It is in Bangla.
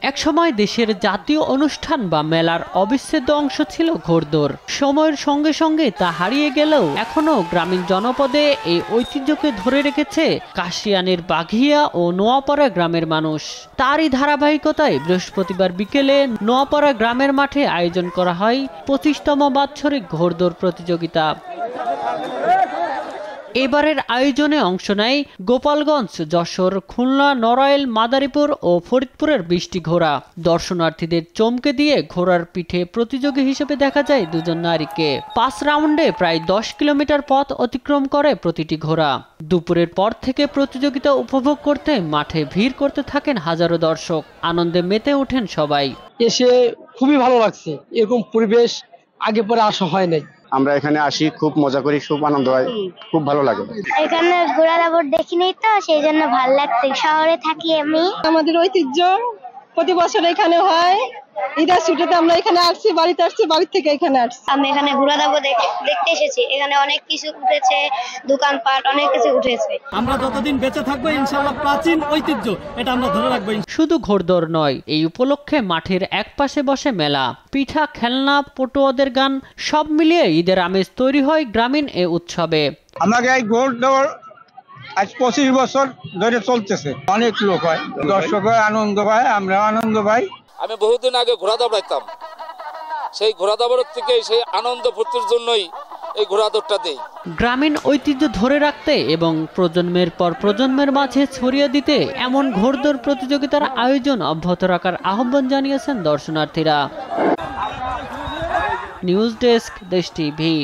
একসময় দেশের জাতীয় অনুষ্ঠান বা মেলার অবিচ্ছেদ্য অংশ ছিল ঘোড়দৌড়। সময়ের সঙ্গে সঙ্গে তা হারিয়ে গেলেও এখনো গ্রামীণ জনপদে এই ঐতিহ্যকে ধরে রেখেছে কাশিয়ানীর বাঘিয়া ও নোয়াপাড়া গ্রামের মানুষ। তারই ধারাবাহিকতায় বৃহস্পতিবার বিকেলে নোয়াপাড়া গ্রামের মাঠে আয়োজন করা হয় 25তম বাৎসরিক ঘোড়দৌড় প্রতিযোগিতা। এবারের আয়োজনে অংশ নেয় গোপালগঞ্জ, যশোর, খুলনা, নড়াইল, মাদারীপুর ও ফরিদপুরের 20টি ঘোড়া। দর্শনার্থীদের চমকে দিয়ে ঘোড়ার পিঠে প্রতিযোগী হিসেবে দেখা যায় দুজন নারীকে। 5 রাউন্ডে প্রায় 10 কিলোমিটার পথ অতিক্রম করে প্রতিটি ঘোড়া। দুপুরের পর থেকে প্রতিযোগিতা উপভোগ করতে মাঠে ভিড় করতে থাকেন হাজারো দর্শক। আনন্দে মেতে ওঠেন সবাই। এসে খুবই ভালো লাগছে, এরকম পরিবেশ আগে পরে আসা হয় নাই। আমরা এখানে আসি, খুব মজা করি, খুব আনন্দ হয়, খুব ভালো লাগে। এখানে ঘোড়া দাবড় দেখিনি তো, সেই জন্য ভালো লাগছে। শহরে থাকি আমি। আমাদের ঐতিহ্য প্রতি বছর এখানে হয়। ঈদের ছুটিতে আমরা এখানে আসছি, বাড়িতে আসছি, বাড়ি থেকে এখানে আসছি। আমি এখানে ঘোড়া দাবড় দেখতে এসেছি। এখানে অনেক কিছু উঠেছে, দোকানপাট অনেক কিছু উঠেছে। আমরা যতদিন বেঁচে থাকবো ইনশাআল্লাহ প্রাচীন ঐতিহ্য এটা আমরা ধরে রাখবো। শুধু ঘোড়দৌড় নয়, এই উপলক্ষে মাঠের এক পাশে বসে মেলা, পিঠা, খেলনা, পটুয়াদের গান, সব মিলিয়ে ঈদের আমেজ তৈরি হয় গ্রামীণ এ উৎসবে। আমাকে এই ঘোড়দৌড় আজ 25 বছর ধরে চলতেছে। অনেক লোক হয়, দর্শক আনন্দ পায়, আমরা আনন্দ পাই। আমি বহুদিন আগে ঘোড়া দাবড়াইতাম, সেই ঘোড়া দাবড়ের থেকে সেই আনন্দ ফুর্তির জন্যই এই ঘোড়া দৌড়টা দেই। গ্রামীণ ঐতিহ্য ধরে রাখতে এবং প্রজন্মের পর প্রজন্মের মাঝে ছড়িয়ে দিতে এমন ঘোড়দৌড় প্রতিযোগিতার আয়োজন অব্যাহত রাখার আহ্বান জানিয়েছেন দর্শনার্থীরা। নিউজ ডেস্ক, দেশ টিভি।